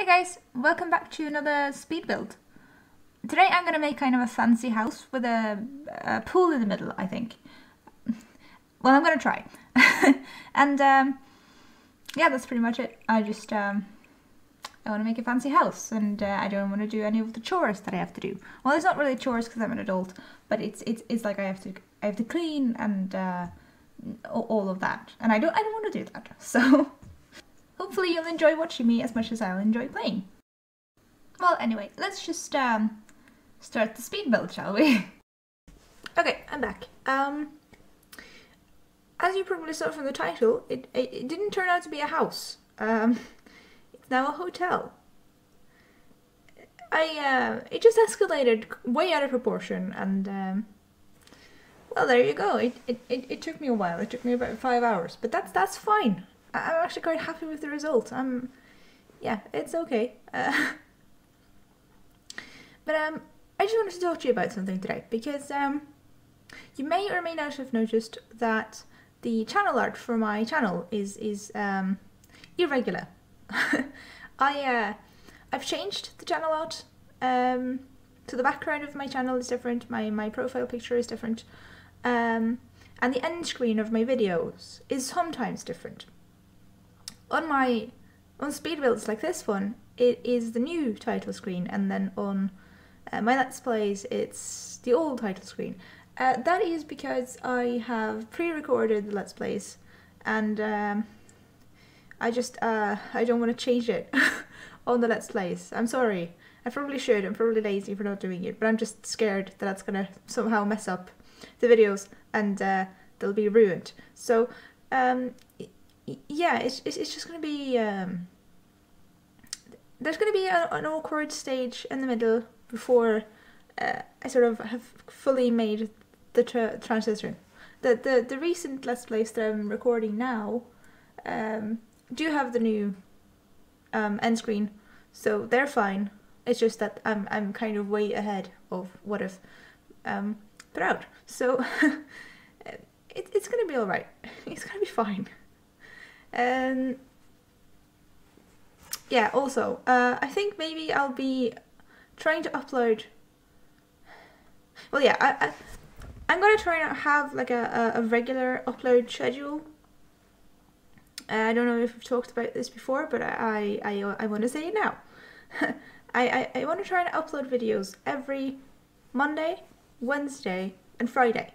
Hey guys, welcome back to another speed build. Today I'm going to make kind of a fancy house with a pool in the middle, I think. Well, I'm going to try. And yeah, that's pretty much it. I want to make a fancy house, and I don't want to do any of the chores that I have to do. Well, it's not really chores because I'm an adult, but it's like I have to clean and all of that, and I don't want to do that. So hopefully you'll enjoy watching me as much as I'll enjoy playing. Well, anyway, let's just start the speed build, shall we? Okay, I'm back. As you probably saw from the title, it didn't turn out to be a house. It's now a hotel. It just escalated way out of proportion, and well, there you go. It took me a while. It took me about 5 hours, but that's fine. I'm actually quite happy with the result. Yeah, it's okay. But I just wanted to talk to you about something today, because you may or may not have noticed that the channel art for my channel is irregular. I've changed the channel art. So the background of my channel is different. My profile picture is different, and the end screen of my videos is sometimes different. On speed builds like this one, it is the new title screen, and then on my Let's Plays, it's the old title screen. That is because I have pre-recorded the Let's Plays, and I don't want to change it on the Let's Plays. I'm sorry. I probably should. I'm probably lazy for not doing it, but I'm just scared that that's gonna somehow mess up the videos and they'll be ruined. So yeah, it's just gonna be there's gonna be an awkward stage in the middle before I sort of have fully made the transition. The recent Let's Plays that I'm recording now do have the new end screen, so they're fine. It's just that I'm kind of way ahead of what I've put out. So it's gonna be alright. It's gonna be fine. Yeah, also, I think maybe I'll be trying to upload... Well, yeah, I'm gonna try and have like a regular upload schedule. I don't know if we've talked about this before, but I want to say it now. I want to try and upload videos every Monday, Wednesday, and Friday.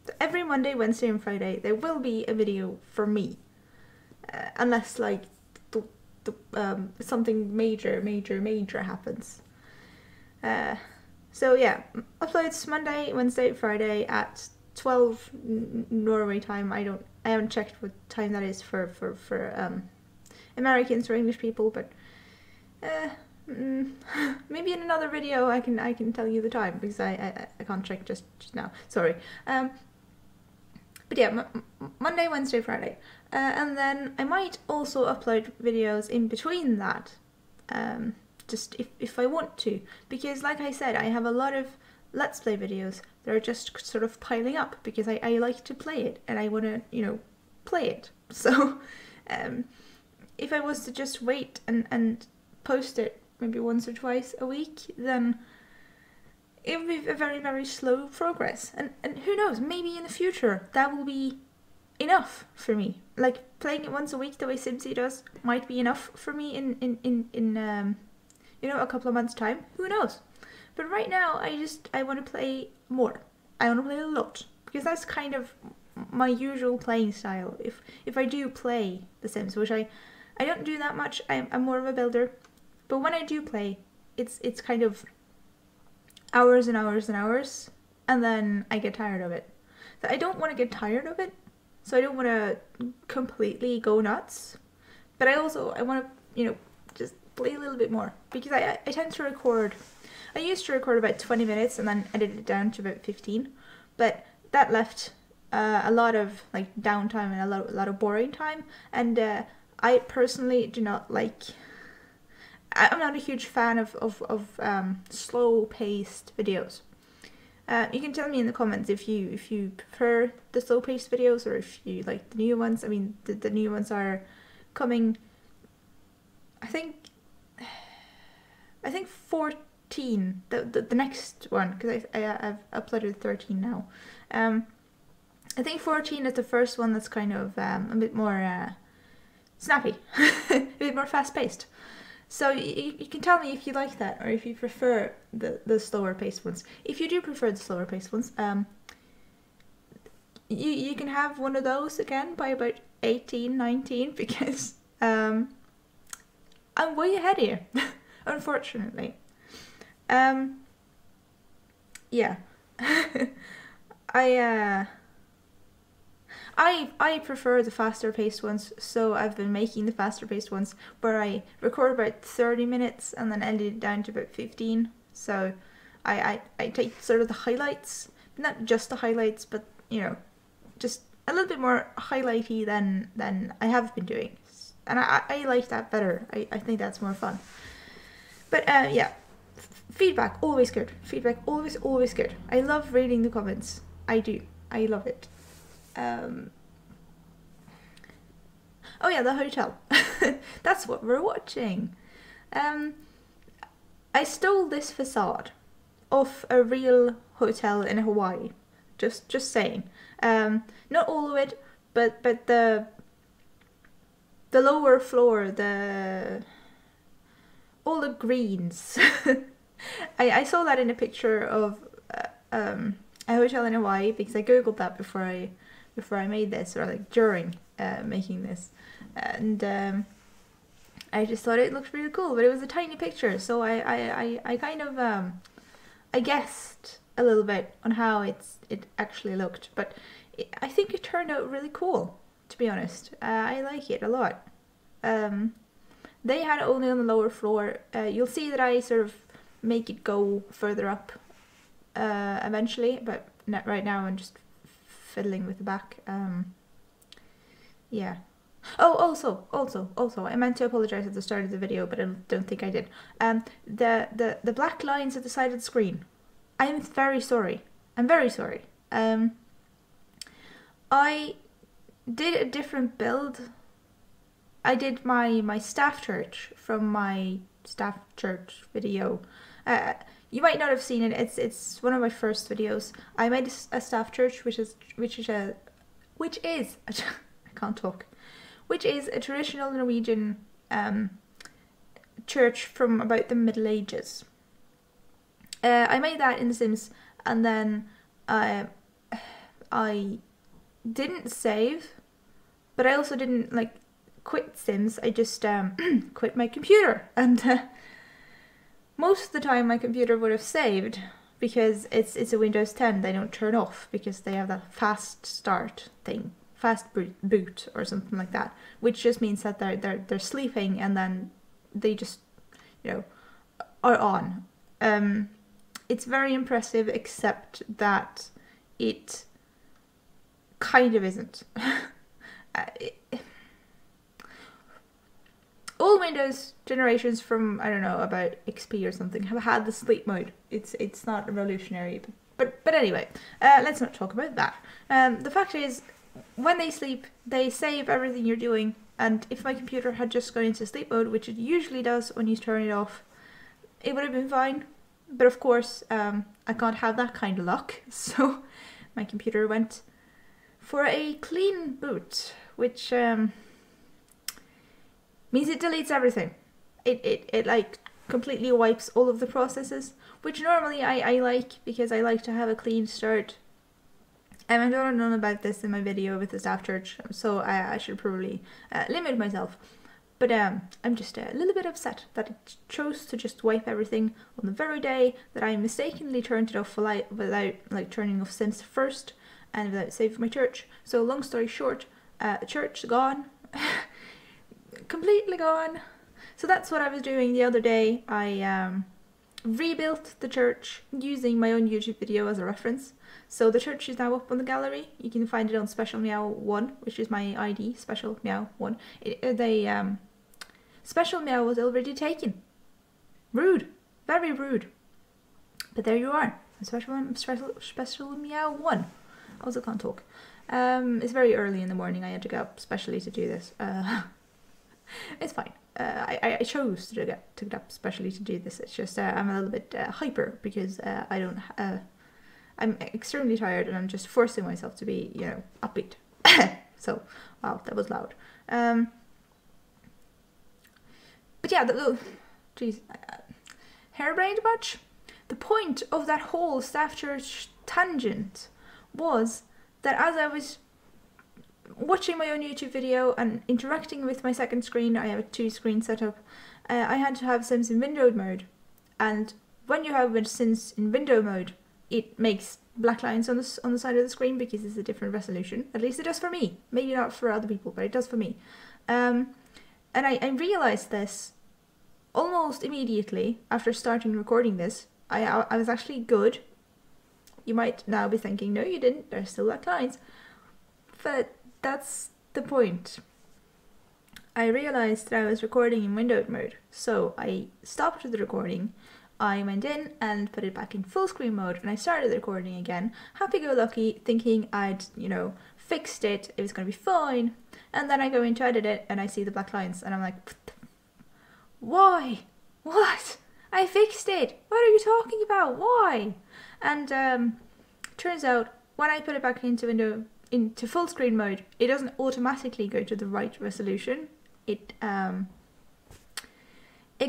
So every Monday, Wednesday, and Friday there will be a video for me. Unless like something major happens. So yeah, uploads Monday, Wednesday, Friday at 12 Norway time. I haven't checked what time that is for Americans or English people, but maybe in another video I can tell you the time, because I can't check just now. Sorry. But yeah, Monday, Wednesday, Friday. And then I might also upload videos in between that, just if I want to. Because like I said, I have a lot of Let's Play videos that are just sort of piling up, because I like to play it, and I want to, you know, play it. So if I was to just wait and post it maybe once or twice a week, then it would be a very slow progress, and who knows, maybe in the future that will be enough for me. Like playing it once a week the way Simsy does might be enough for me in you know, a couple of months time. Who knows? But right now I want to play more. I want to play a lot, because that's kind of my usual playing style. If I do play The Sims, which I don't do that much, I'm more of a builder, but when I do play, it's kind of hours and hours and hours, and then I get tired of it. So I don't want to get tired of it, so I don't want to completely go nuts, but I want to, you know, just play a little bit more, because I tend to record. I used to record about 20 minutes and then edit it down to about 15, but that left a lot of like downtime and a lot of boring time, and I personally do not like... I'm not a huge fan of slow-paced videos. You can tell me in the comments if you prefer the slow-paced videos, or if you like the new ones. I mean, the new ones are coming, I think, I think 14, the next one, because I've uploaded 13 now. I think 14 is the first one that's kind of a bit more snappy, a bit more fast-paced. So you can tell me if you like that, or if you prefer the slower-paced ones. If you do prefer the slower-paced ones, you can have one of those again by about 18, 19, because I'm way ahead here, unfortunately. Yeah. I prefer the faster paced ones, so I've been making the faster paced ones where I record about 30 minutes and then edit it down to about 15. So I take sort of the highlights, not just the highlights, but you know, just a little bit more highlighty than I have been doing. And I like that better. I think that's more fun. But yeah, feedback, always good. Feedback, always good. I love reading the comments. I do. I love it. Oh yeah, the hotel. That's what we're watching. I stole this facade off a real hotel in Hawaii. Just saying. Not all of it, but the lower floor, all the greens. I saw that in a picture of a hotel in Hawaii, because I googled that before I made this, or like during making this, and I just thought it looked really cool. But it was a tiny picture, so I kind of I guessed a little bit on how it actually looked, but I think it turned out really cool, to be honest. I like it a lot. They had it only on the lower floor. You'll see that I sort of make it go further up eventually, but not right now. I'm just fiddling with the back. Yeah. Oh, also, I meant to apologize at the start of the video, but I don't think I did. The black lines at the side of the screen. I'm very sorry. I'm very sorry. I did a different build. I did my staff church from my staff church video. You might not have seen it. It's one of my first videos. I made a staff church, which is I can't talk. Which is a traditional Norwegian church from about the Middle Ages. I made that in The Sims, and then I didn't save, but I also didn't like quit Sims. I just quit my computer, and most of the time my computer would have saved, because it's a Windows 10. They don't turn off because they have that fast start thing, fast boot or something like that, which just means that they're sleeping and then they just, you know, are on. It's very impressive, except that it kind of isn't. All Windows generations from, I don't know, about XP or something have had the sleep mode. It's not revolutionary, but anyway, let's not talk about that. The fact is, when they sleep, they save everything you're doing, and if my computer had just gone into sleep mode, which it usually does when you turn it off, it would have been fine. But of course, I can't have that kind of luck, so my computer went for a clean boot, which means it deletes everything. It like completely wipes all of the processes, which normally I like, because I like to have a clean start. And I don't know about this in my video with the staff church, so I should probably limit myself. But I'm just a little bit upset that it chose to just wipe everything on the very day that I mistakenly turned it off without like turning off Sims first, and without saving my church. So long story short, the church gone. Completely gone. So that's what I was doing the other day. I rebuilt the church using my own YouTube video as a reference. So the church is now up on the gallery. You can find it on Special Meow 1, which is my ID, Special Meow 1. Special Meow was already taken. Rude. Very rude. But there you are. Special Meow 1. Also can't talk. It's very early in the morning. I had to get up specially to do this. It's fine. I chose to get up especially to do this. It's just I'm a little bit hyper because I don't. I'm extremely tired and I'm just forcing myself to be, you know, upbeat. So, wow, that was loud. But yeah, geez, harebrained much? The point of that whole staff church tangent was that as I was watching my own YouTube video and interacting with my second screen, I have a 2-screen setup, I had to have Sims in windowed mode. And when you have Sims in window mode, it makes black lines on the side of the screen because it's a different resolution. At least it does for me. Maybe not for other people, but it does for me. And I realized this almost immediately after starting recording this. I was actually good. You might now be thinking, no you didn't, there's still black lines. But that's the point. I realized that I was recording in windowed mode, so I stopped the recording. I went in and put it back in full screen mode and I started the recording again, happy-go-lucky, thinking I'd, you know, fixed it, it was gonna be fine. And then I go in to edit it and I see the black lines and I'm like, why? What? I fixed it! What are you talking about? Why? And turns out when I put it back into full screen mode, it doesn't automatically go to the right resolution. It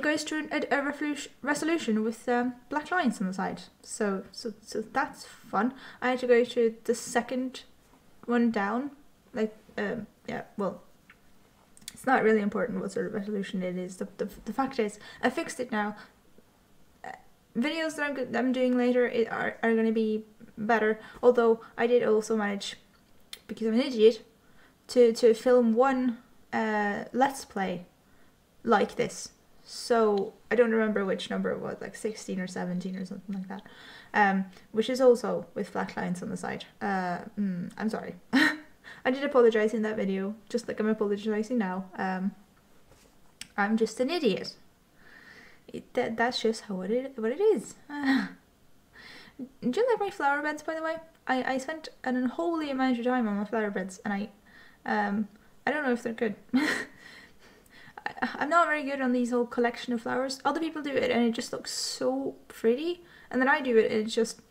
goes to a resolution with black lines on the side. So that's fun. I had to go to the second one down. Like yeah, well, it's not really important what sort of resolution it is. The fact is, I fixed it now. Videos that I'm doing later are going to be better. Although I did also manage, because I'm an idiot, to film one let's play like this. So I don't remember which number it was, like 16 or 17 or something like that, which is also with black lines on the side. I'm sorry. I did apologize in that video, just like I'm apologizing now. I'm just an idiot. That's just what it is. Do you like my flower beds, by the way? I spent an unholy amount of time on my flower beds, and I don't know if they're good. I'm not very good on these whole collection of flowers. Other people do it and it just looks so pretty, and then I do it and it's just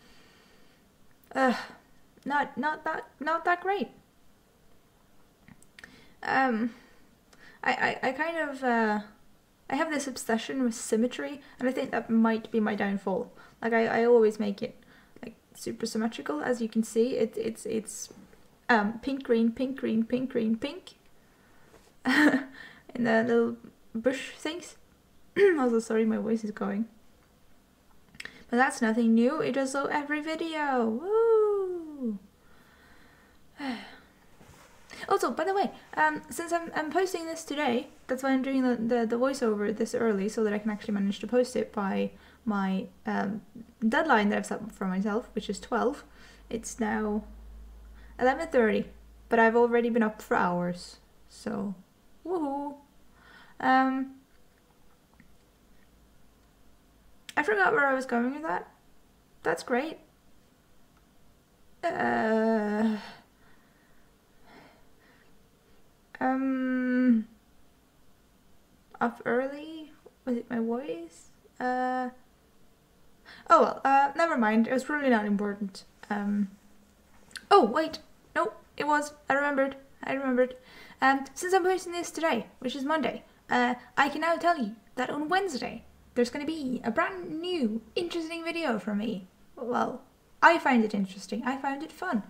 not that great. I kind of I have this obsession with symmetry, and I think that might be my downfall. Like I always make it like super symmetrical, as you can see. It's pink, green, pink, green, pink, green, pink. In the little bush things. Also, sorry, my voice is going. But that's nothing new. It does so every video. Woo! Also, by the way, since I'm posting this today, that's why I'm doing the voiceover this early, so that I can actually manage to post it by my deadline that I've set for myself, which is 12. It's now 11:30, but I've already been up for hours, so woohoo! I forgot where I was going with that. That's great. Up early? Was it my voice? Oh well, never mind. It was probably not important. Oh wait, no, it was. I remembered. Since I'm posting this today, which is Monday, I can now tell you that on Wednesday there's going to be a brand new, interesting video from me. Well, I find it interesting. I found it fun.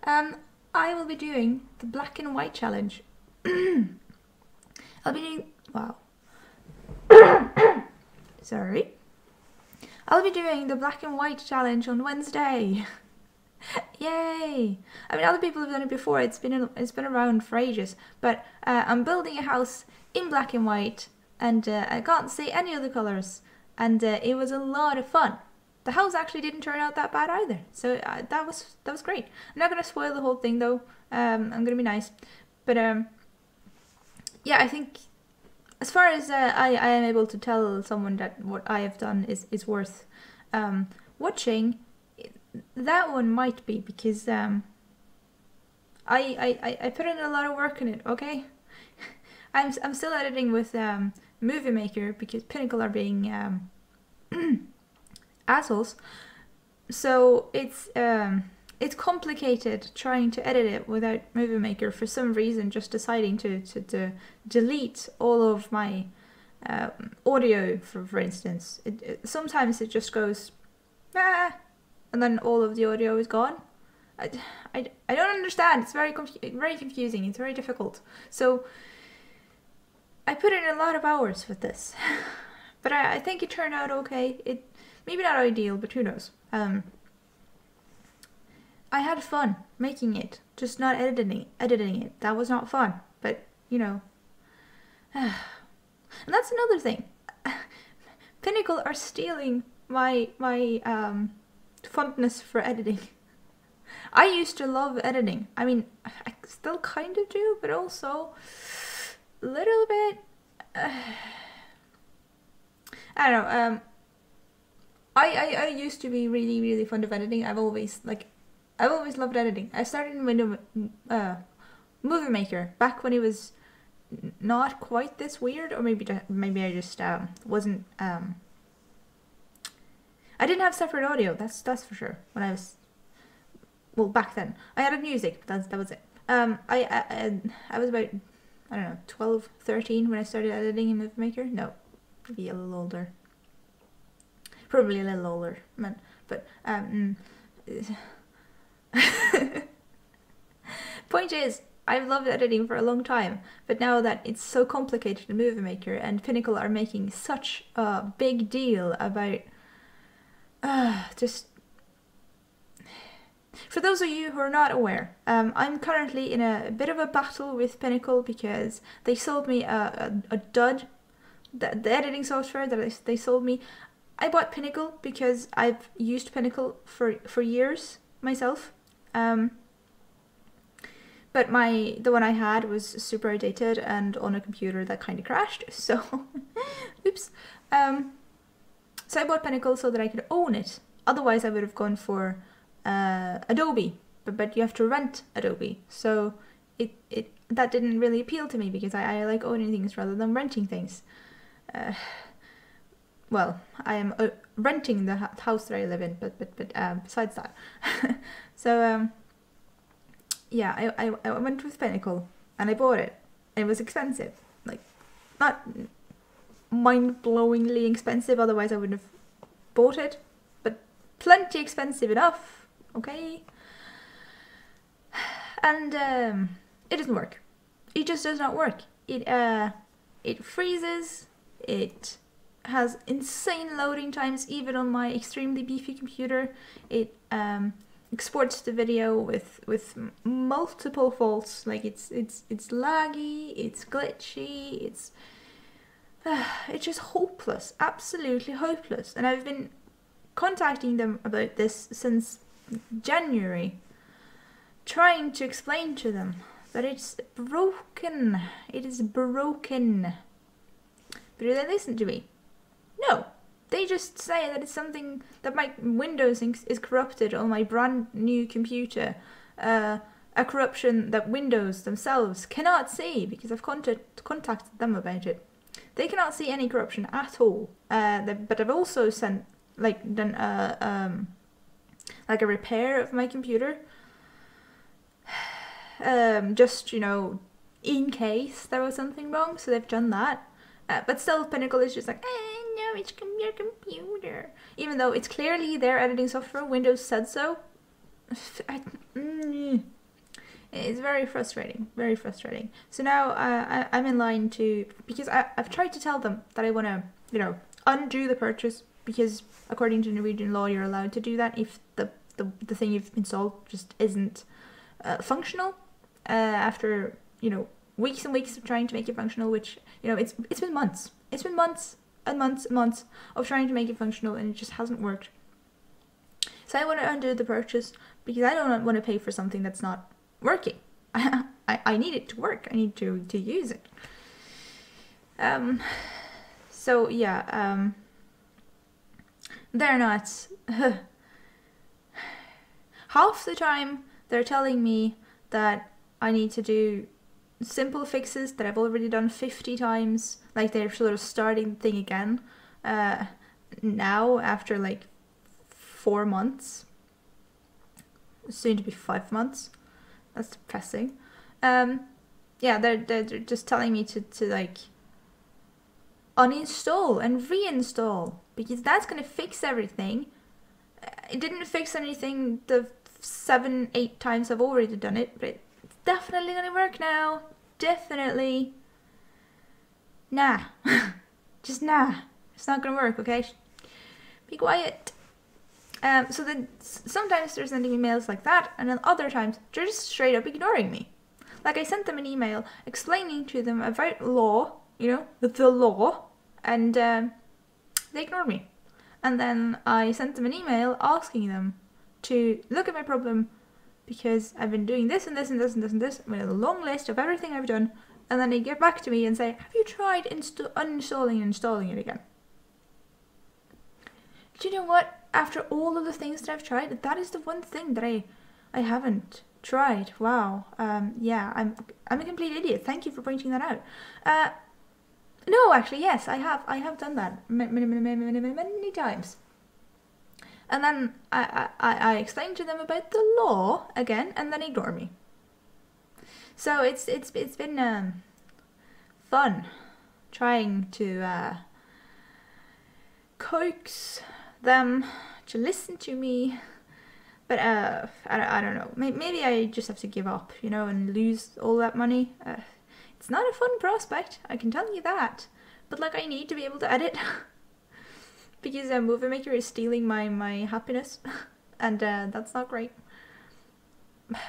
I will be doing the black and white challenge. I'll be doing... Wow. Sorry. I'll be doing the black and white challenge on Wednesday. Yay! I mean, other people have done it before. It's been around for ages. But I'm building a house in black and white, and I can't see any other colors. And it was a lot of fun. The house actually didn't turn out that bad either. So that was great. I'm not gonna spoil the whole thing though. I'm gonna be nice. But yeah, I think as far as I am able to tell someone that what I have done is worth watching, that one might be, because I put in a lot of work in it. Okay, I'm still editing with Movie Maker because Pinnacle are being assholes. So it's complicated trying to edit it without Movie Maker for some reason, just deciding to delete all of my audio, for instance. Sometimes it just goes, ah, and then all of the audio is gone. I don't understand. It's very confusing. It's very difficult. So I put in a lot of hours with this, but I think it turned out okay. It maybe not ideal, but who knows. I had fun making it, just not editing it. That was not fun, but you know. And that's another thing. Pinnacle are stealing my fondness for editing. I used to love editing. I mean, I still kind of do, but also a little bit. I don't know. I used to be really fond of editing. I've always loved editing. I started in Movie Maker back when it was not quite this weird, or maybe I just wasn't. I didn't have separate audio. That's for sure. When I was, well, back then I had music. But that was it. I was about, I don't know, 12, 13 when I started editing in Movie Maker. No, maybe a little older. Probably a little older, man. But point is, I've loved editing for a long time, but now that it's so complicated in Movie Maker and Pinnacle are making such a big deal about just... For those of you who are not aware, I'm currently in a bit of a battle with Pinnacle because they sold me a dud. The editing software that they sold me. I bought Pinnacle because I've used Pinnacle for years myself. But the one I had was super outdated and on a computer that kind of crashed, so oops. So I bought Pinnacle so that I could own it. Otherwise I would have gone for Adobe, but you have to rent Adobe. So that didn't really appeal to me because I like owning things rather than renting things. Well, I am renting the house that I live in, but besides that. So yeah, I went with Pinnacle and I bought it. It was expensive, like not mind-blowingly expensive, otherwise I wouldn't have bought it, but plenty expensive enough, okay? And it doesn't work. It just does not work. It freezes. It has insane loading times even on my extremely beefy computer. It exports the video with multiple faults. Like it's laggy, it's glitchy, it's just hopeless, absolutely hopeless. And I've been contacting them about this since January, trying to explain to them that it's broken. It is broken. But do they listen to me? No. They just say that it's something that my Windows is corrupted on my brand new computer. A corruption that Windows themselves cannot see because I've contacted them about it. They cannot see any corruption at all. But I've also done like a repair of my computer. Just, you know, in case there was something wrong. So they've done that. But still, Pinnacle is just like, no, it's your computer. Even though it's clearly their editing software, Windows said so. It's very frustrating, very frustrating. So now I'm in line to, because I've tried to tell them that I want to, you know, undo the purchase, because according to Norwegian law, you're allowed to do that if the thing you've installed just isn't functional after, you know, weeks and weeks of trying to make it functional, which, you know, it's been months. It's been months and months and months of trying to make it functional, and it just hasn't worked. So I want to undo the purchase because I don't want to pay for something that's not working. I need it to work. I need to use it. So yeah, they're not. Half the time they're telling me that I need to do simple fixes that I've already done 50 times. Like they're sort of starting the thing again now after like 4 months. Soon to be 5 months. That's depressing. Yeah, they're just telling me to like uninstall and reinstall because that's gonna fix everything. It didn't fix anything the 7-8 times I've already done it, but it's definitely gonna work now. Definitely. Nah. Just nah. It's not gonna work, okay? Be quiet. So then sometimes they're sending emails like that, and then other times they're just straight up ignoring me. Like I sent them an email explaining to them about law, you know, the law, and they ignored me. And then I sent them an email asking them to look at my problem because I've been doing this and this and this and this and this with a long list of everything I've done, and then they get back to me and say, have you tried uninstalling and installing it again? Do you know what? After all of the things that I've tried, that is the one thing that I haven't tried. Wow. Yeah, I'm a complete idiot. Thank you for pointing that out. No, actually, yes, I have done that many times. And then I explained to them about the law again, and then ignore me. So it's been fun trying to coax them to listen to me, but I don't know. Maybe I just have to give up, you know, and lose all that money. It's not a fun prospect, I can tell you that. But like, I need to be able to edit because Movie Maker is stealing my happiness, and that's not great.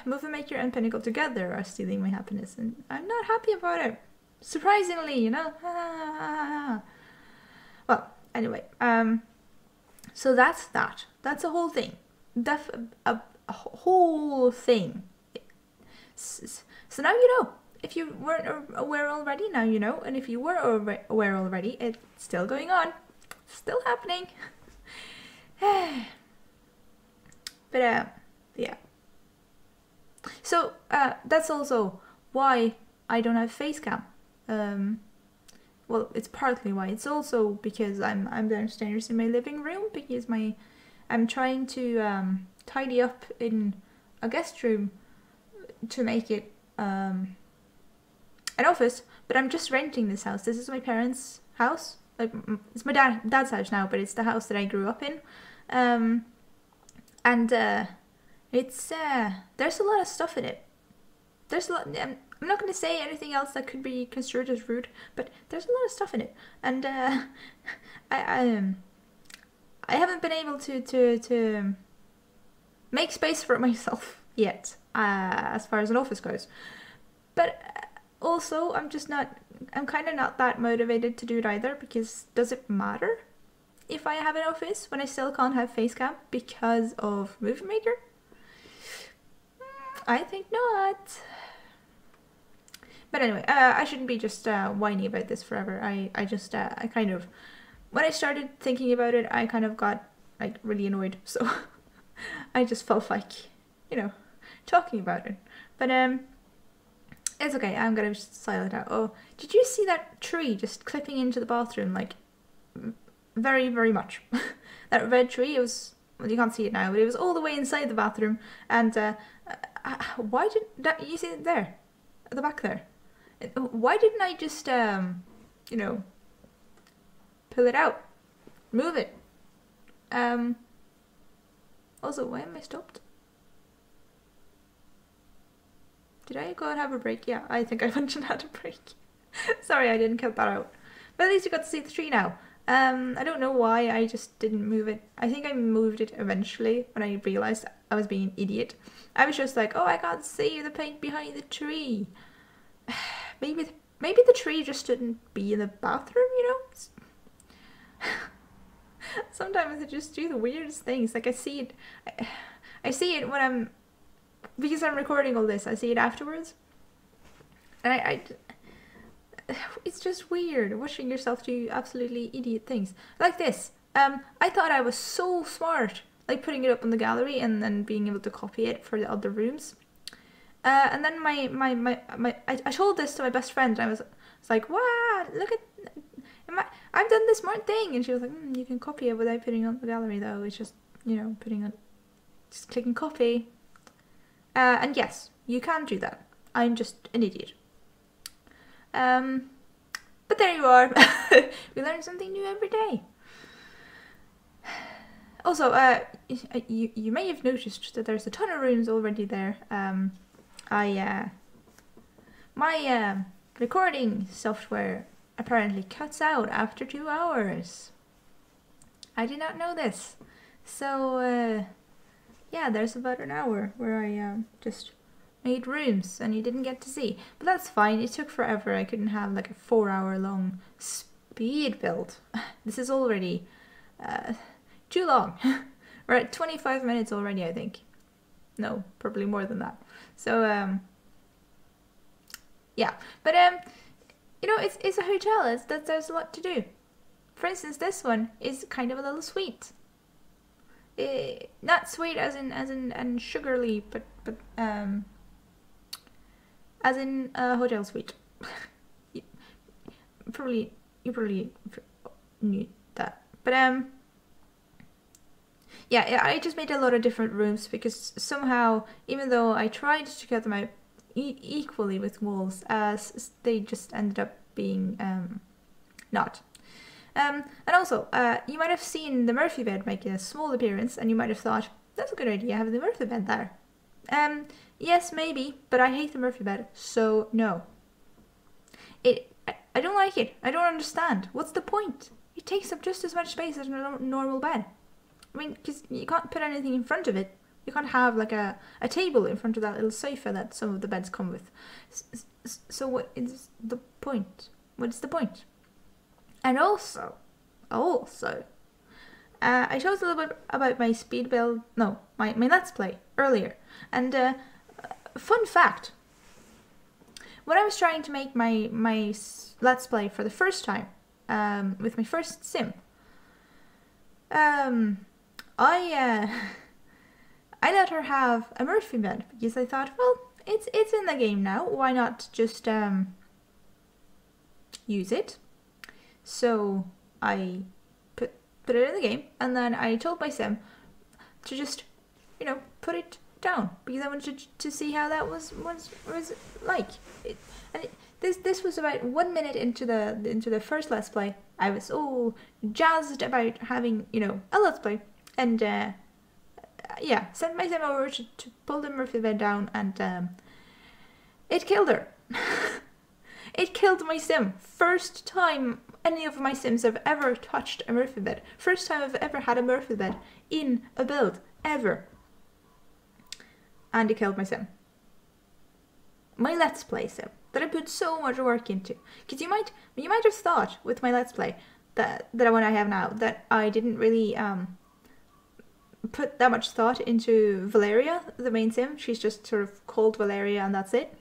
Movie Maker and Pinnacle together are stealing my happiness, and I'm not happy about it. Surprisingly, you know. Well, anyway, so that's that. That's a whole thing. A whole thing. So now you know. If you weren't aware already, now you know. And if you were aware already, it's still going on. Still happening. But, yeah. So, that's also why I don't have face cam. Well, it's partly why. It's also because I'm downstairs in my living room because I'm trying to tidy up in a guest room to make it an office, but I'm just renting this house. This is my parents' house. Like, it's my dad's house now, but it's the house that I grew up in. And it's there's a lot of stuff in it. There's a lot. I'm not going to say anything else that could be construed as rude, but there's a lot of stuff in it, and I haven't been able to make space for it myself yet, as far as an office goes. But also, I'm kind of not that motivated to do it either, because does it matter if I have an office when I still can't have facecam because of Movie Maker? I think not. But anyway, I shouldn't be just whining about this forever. I kind of, when I started thinking about it, I kind of got like really annoyed. So I just felt like, you know, talking about it. But it's okay. I'm gonna just silent out. Oh, did you see that tree just clipping into the bathroom? Like, very, very much. That red tree, it was, well, you can't see it now, but it was all the way inside the bathroom. And why did that, you see it there? At the back there. Why didn't I just, you know, pull it out? Move it. Also, why am I stopped? Did I go and have a break? Yeah, I think I mentioned how to break. Sorry, I didn't cut that out. But at least you got to see the tree now. I don't know why I just didn't move it. I think I moved it eventually when I realized I was being an idiot. I was just like, oh, I can't see the paint behind the tree. Maybe the tree just shouldn't be in the bathroom, you know? Sometimes I just do the weirdest things. Like, I see it when because I'm recording all this, I see it afterwards. And it's just weird watching yourself do absolutely idiot things. Like this. I thought I was so smart, like putting it up in the gallery and then being able to copy it for the other rooms. And then I told this to my best friend, and I was like, wow, look at, I've done this smart thing. And she was like, you can copy it without putting it on the gallery though. It's just, you know, just clicking copy. And yes, you can do that. I'm just an idiot. But there you are. We learn something new every day. Also, you may have noticed that there's a ton of rooms already there. My recording software apparently cuts out after 2 hours. I did not know this. So, yeah, there's about an hour where I just made rooms and you didn't get to see. But that's fine, it took forever. I couldn't have like a 4-hour long speed build. This is already too long. We're at 25 minutes already, I think. No, probably more than that. So, yeah. But, you know, it's a hotel. There's a lot to do. For instance, this one is kind of a little sweet. Not sweet as in and sugarly, but as in a hotel suite. you probably knew that. But yeah, I just made a lot of different rooms because somehow, even though I tried to cut them out equally with walls, they just ended up being not. And also, you might have seen the Murphy bed make a small appearance, and you might have thought, that's a good idea, having the Murphy bed there. Yes, maybe, but I hate the Murphy bed, so no. I don't like it. I don't understand. What's the point? It takes up just as much space as a normal bed. I mean, because you can't put anything in front of it. You can't have like a table in front of that little sofa that some of the beds come with. So what is the point? What's the point? And also, I showed a little bit about my speed build, no, my Let's Play earlier. And fun fact, when I was trying to make my Let's Play for the first time, with my first sim, I let her have a Murphy bed because I thought, well, it's in the game now, why not just use it? So I put it in the game, and then I told my sim to just, you know, put it down because I wanted to see how that was like. This was about 1 minute into the first Let's Play. I was all jazzed about having, you know, a Let's Play, and yeah, sent my sim over to pull the Murphy bed down, and it killed her. It killed my sim. First time any of my sims have ever touched a Murphy bed. First time I've ever had a Murphy bed in a build, ever. And it killed my sim. My Let's Play sim, that I put so much work into. Because you might have thought with my Let's Play, that one I have now, that I didn't really put that much thought into Valeria, the main sim. She's just sort of called Valeria and that's it.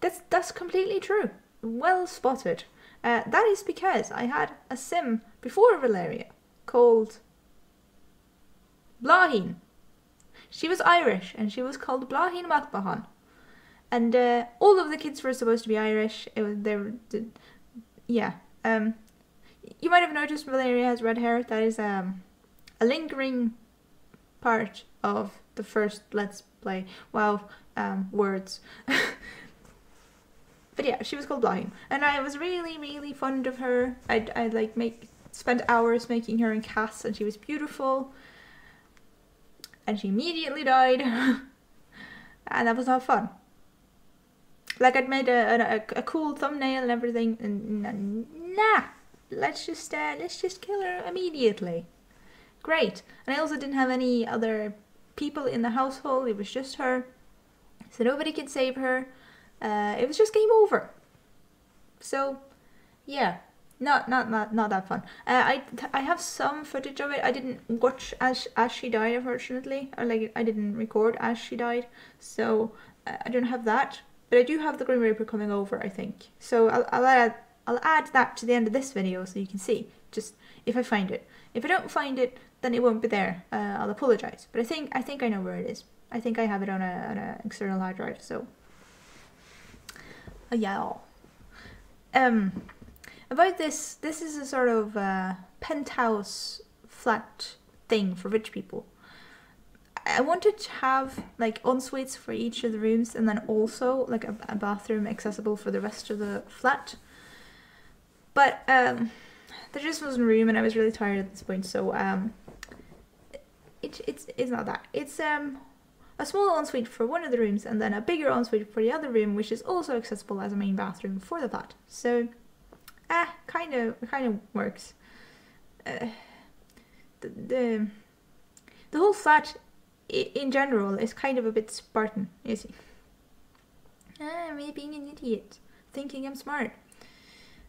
That's completely true. Well spotted. That is because I had a sim before Valeria called Blahin. She was Irish and she was called Blahin Macmahon. And all of the kids were supposed to be Irish. Yeah. You might have noticed Valeria has red hair. That is a lingering part of the first Let's Play. Wow, words. But yeah, she was called Blahin, and I was really, really fond of her. I'd like spent hours making her in casts, and she was beautiful. And she immediately died, and that was not fun. Like, I'd made a cool thumbnail and everything, and nah, let's just kill her immediately. Great. And I also didn't have any other people in the household. It was just her, so nobody could save her. It was just game over. So, yeah, not that fun. I have some footage of it. I didn't watch as she died, unfortunately, or like I didn't record as she died, so I don't have that. But I do have the Grim Reaper coming over, I think. So I'll add that to the end of this video so you can see, just if I find it. If I don't find it, then it won't be there. I'll apologize. But I think I know where it is. I think I have it on an external hard drive, so Yeah. About this is a sort of penthouse flat thing for rich people. I wanted to have like en-suites for each of the rooms, and then also like a bathroom accessible for the rest of the flat. But there just wasn't room, and I was really tired at this point, so it's not that. It's a small ensuite for one of the rooms, and then a bigger ensuite for the other room, which is also accessible as a main bathroom for the flat. So, kind of works. The whole flat in general is kind of a bit Spartan, you see. Me being an idiot, thinking I'm smart.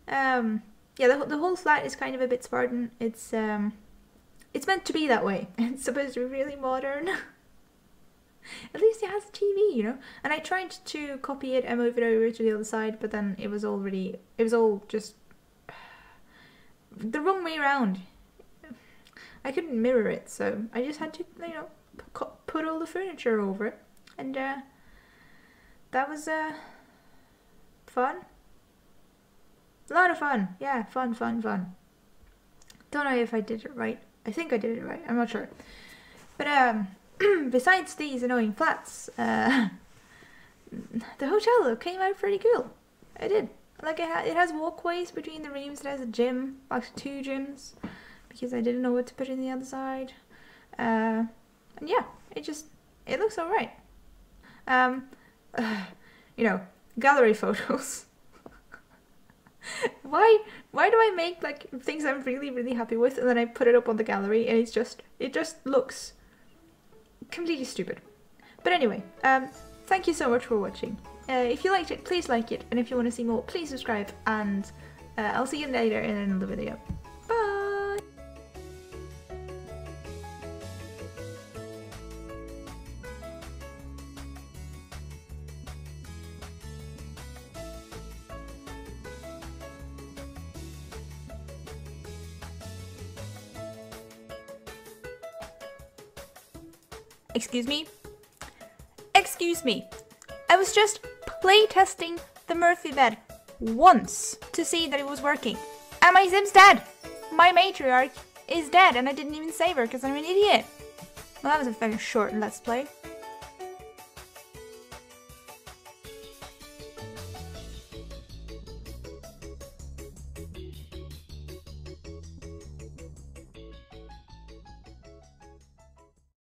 Yeah, the whole flat is kind of a bit Spartan. It's meant to be that way. It's supposed to be really modern. At least it has a TV, you know. And I tried to copy it and move it over to the other side, but then it was all just the wrong way around. I couldn't mirror it, so I just had to, you know, put all the furniture over it, and that was fun. A lot of fun. Yeah, fun. Don't know if I did it right. I think I did it right. I'm not sure. But besides these annoying flats, the hotel came out pretty cool. It did. Like it has walkways between the rooms. It has a gym, actually 2 gyms, because I didn't know what to put in the other side. And yeah, it looks alright. You know, gallery photos. Why do I make like things I'm really happy with, and then I put it up on the gallery, and it just looks completely stupid. But anyway, thank you so much for watching. If you liked it, please like it, and if you want to see more, please subscribe, and I'll see you later in another video. Bye! Excuse me? Excuse me. I was just playtesting the Murphy bed once to see that it was working. And my Sim's dead! My matriarch is dead, and I didn't even save her because I'm an idiot. Well, that was a very short Let's Play.